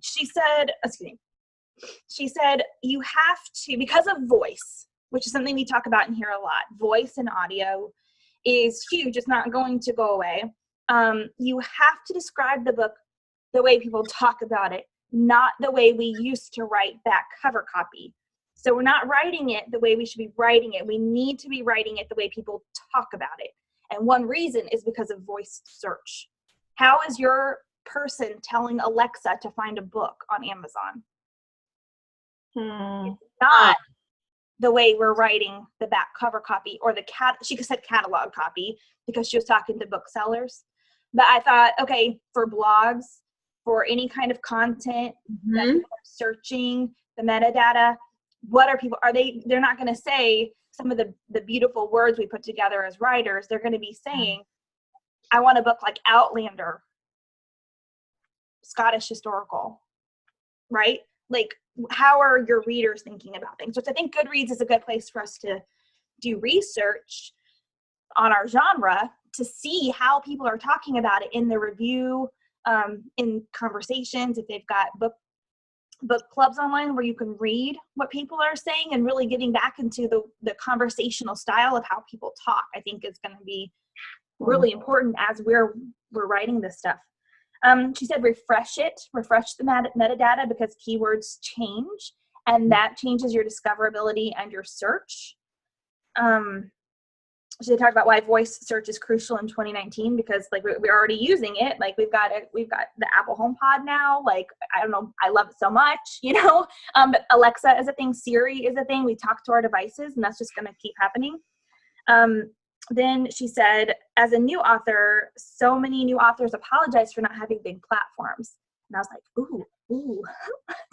S2: She said, you have to, because of voice, which is something we talk about in here a lot, voice and audio is huge. It's not going to go away. You have to describe the book the way people talk about it, not the way we used to write that cover copy. So we're not writing it the way we should be writing it. We need to be writing it the way people talk about it. And one reason is because of voice search. How is your person telling Alexa to find a book on Amazon? It's not the way we're writing the back cover copy or she said catalog copy because she was talking to booksellers. But I thought, okay, for blogs, for any kind of content that people are searching, the metadata, they're not going to say some of the beautiful words we put together as writers. They're going to be saying, I want a book like Outlander, Scottish historical, right? Like, how are your readers thinking about things? Which I think Goodreads is a good place for us to do research on our genre to see how people are talking about it in the review, in conversations, if they've got book clubs online where you can read what people are saying, and really getting back into the conversational style of how people talk, I think is going to be really important as we're writing this stuff. She said refresh the metadata, because keywords change, and that changes your discoverability and your search. She talked about why voice search is crucial in 2019, because like we're already using it. Like we've got the Apple HomePod now. Like, I don't know, I love it so much, but Alexa is a thing, Siri is a thing. We talk to our devices, and that's just going to keep happening. Then she said, as a new author, so many new authors apologize for not having big platforms. And I was like, ooh,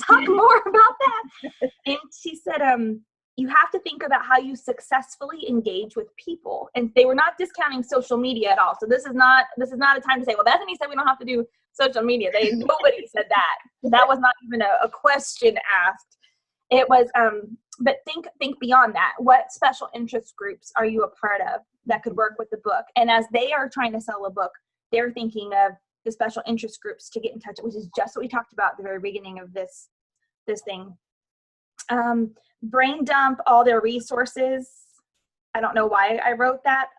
S2: talk more about that. And she said, you have to think about how you successfully engage with people. And they were not discounting social media at all. So this is not a time to say, well, Bethany said we don't have to do social media. Nobody said that. That was not even a question asked. It was, but think beyond that. What special interest groups are you a part of that could work with the book? And as they are trying to sell a book, they're thinking of the special interest groups to get in touch, which is just what we talked about at the very beginning of this thing. Brain dump all their resources. I don't know why I wrote that,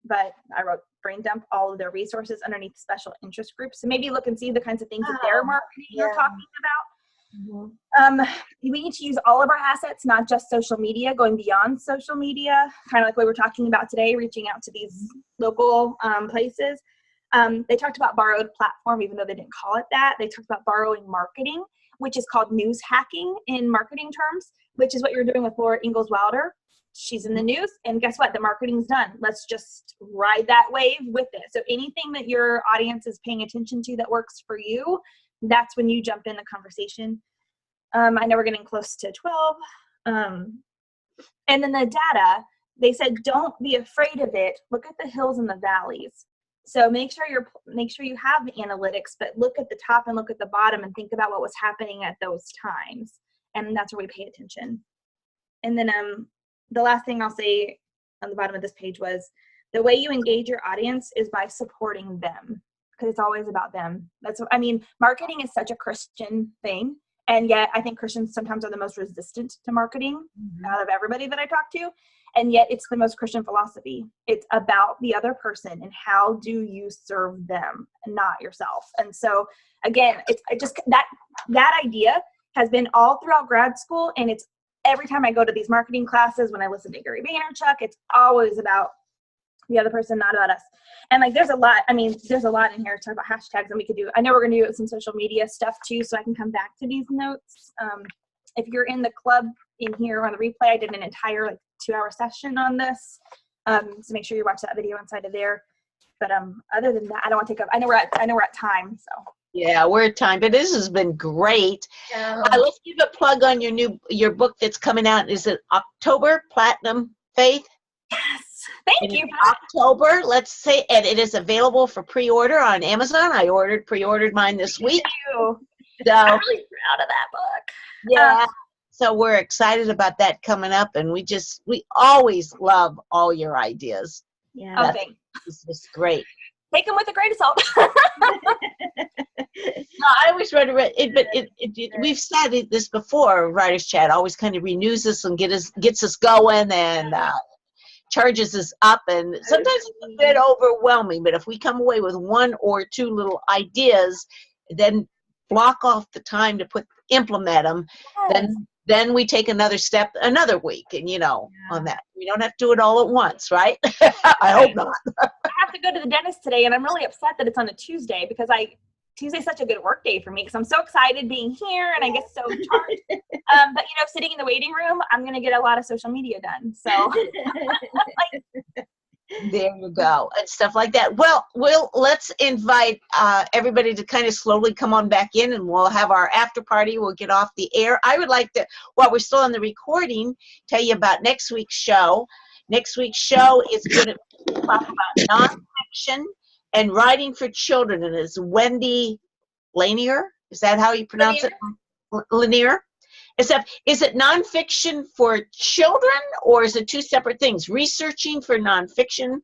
S2: but I wrote brain dump all of their resources underneath special interest groups. So maybe look and see the kinds of things that they're marketing or talking about. We need to use all of our assets, not just social media, going beyond social media, kind of like what we're talking about today, reaching out to these local places. They talked about borrowed platform, even though they didn't call it that. They talked about borrowing marketing, which is called news hacking in marketing terms, which is what you're doing with Laura Ingalls Wilder. She's in the news, and guess what? The marketing's done. Let's just ride that wave with it. So anything that your audience is paying attention to that works for you, that's when you jump in the conversation. I know we're getting close to 12. And then the data, they said, don't be afraid of it. Look at the hills and the valleys. So make sure you have the analytics, but look at the top and look at the bottom and think about what was happening at those times. And that's where we pay attention. And then the last thing I'll say on the bottom of this page was the way you engage your audience is by supporting them, because it's always about them. Marketing is such a Christian thing. And yet I think Christians sometimes are the most resistant to marketing out of everybody that I talk to. And yet it's the most Christian philosophy. It's about the other person and how do you serve them and not yourself. And so again, it's just that idea has been all throughout grad school. And it's every time I go to these marketing classes, when I listen to Gary Vaynerchuk, it's always about the other person, not about us. And like, there's a lot in here to talk about hashtags, and we could do, I know we're going to do some social media stuff too, so I can come back to these notes. If you're in the club in here on the replay, I did an entire 2-hour session on this. So make sure you watch that video inside of there. But other than that, I don't want to take up, I know we're at time, so.
S3: Yeah, we're at time, but this has been great. Let's give a plug on your book that's coming out. Is it October, Platinum Faith?
S2: Yes, thank you.
S3: October, let's say, and it is available for pre-order on Amazon. I pre-ordered mine this week.
S2: Thank you.
S3: So,
S2: I'm really proud of that book.
S3: Yeah. So we're excited about that coming up, and we always love all your ideas.
S4: Yeah.
S2: Okay.
S3: This is great.
S2: Take them with a grain of salt.
S3: No, I always read it, but we've said this before. Writers Chat always kind of renews us and gets us going and charges us up, and sometimes it's a bit overwhelming. But if we come away with 1 or 2 little ideas, then block off the time to implement them.
S2: Yes.
S3: Then we take another step another week, and on that we don't have to do it all at once, right? I hope not.
S2: I have to go to the dentist today, and I'm really upset that it's on a Tuesday, because Tuesday's such a good work day for me, because I'm so excited being here and I get so charged. But sitting in the waiting room, I'm gonna get a lot of social media done. So
S3: there you go, and stuff like that. Well, let's invite everybody to kind of slowly come on back in, and we'll have our after party. We'll get off the air. I would like to, while we're still on the recording, tell you about next week's show. Next week's show is going to talk about nonfiction and writing for children, and it's Wendy Lanier. Is that how you pronounce it? Lanier. Is it nonfiction for children, or is it 2 separate things? Researching for nonfiction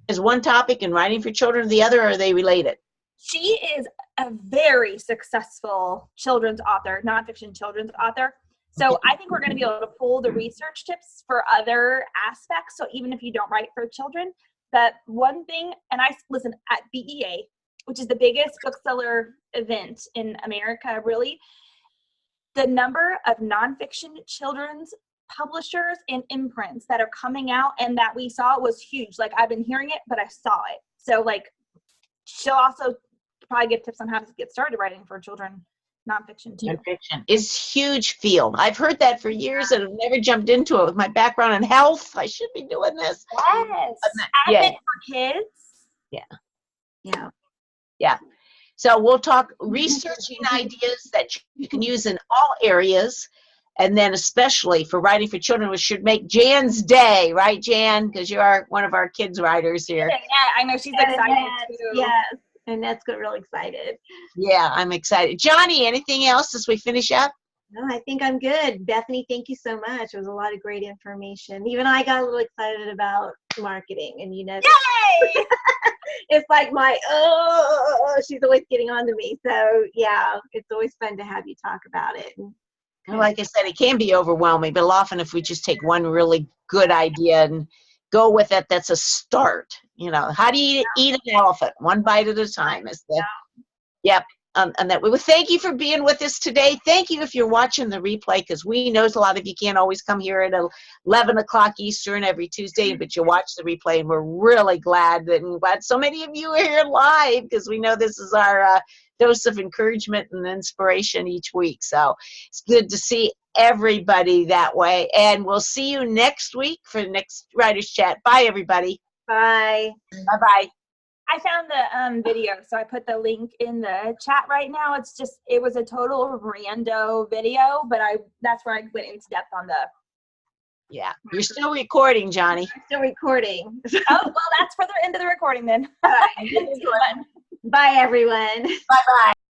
S3: is one topic, and writing for children the other, or are they related?
S2: She is a very successful children's author, nonfiction children's author. So I think we're going to be able to pull the research tips for other aspects. So even if you don't write for children, but one thing, and I listen at BEA, which is the biggest bookseller event in America, really, the number of nonfiction children's publishers and imprints that are coming out and that we saw was huge. Like, I've been hearing it, but I saw it. So she'll also probably give tips on how to get started writing for children nonfiction too.
S3: Nonfiction is huge field. I've heard that for years and I've never jumped into it. With my background in health, I should be doing this.
S2: Yes. Advent for kids.
S3: Yeah. So we'll talk researching ideas that you can use in all areas, and then especially for writing for children, which should make Jan's day, right, Jan? Because you are one of our kids writers here.
S2: Yeah, I know she's excited too.
S4: Yes, and that's got real excited.
S3: Yeah, I'm excited. Johnny, anything else as we finish up?
S4: No, I think I'm good. Bethany, thank you so much. It was a lot of great information. Even I got a little excited about marketing, and
S2: Yay!
S4: it's like she's always getting on to me. So yeah, it's always fun to have you talk about it.
S3: And like I said, it can be overwhelming, but often if we just take one really good idea and go with it, that's a start. How do you eat an elephant? One bite at a time is the, yep. And that we would thank you for being with us today. Thank you if you're watching the replay, because we know a lot of you can't always come here at 11 o'clock Eastern every Tuesday, but you watch the replay, and we're really glad that so many of you are here live, because we know this is our dose of encouragement and inspiration each week. So it's good to see everybody that way. And we'll see you next week for the next Writers Chat. Bye, everybody.
S4: Bye.
S3: Bye-bye.
S2: I found the video, so I put the link in the chat right now. It was a total rando video, but that's where I went into depth on the.
S3: Yeah, you're still recording, Johnny.
S4: I'm still recording.
S2: Oh, well, that's for the end of the recording then.
S4: Bye, everyone.
S3: Bye-bye.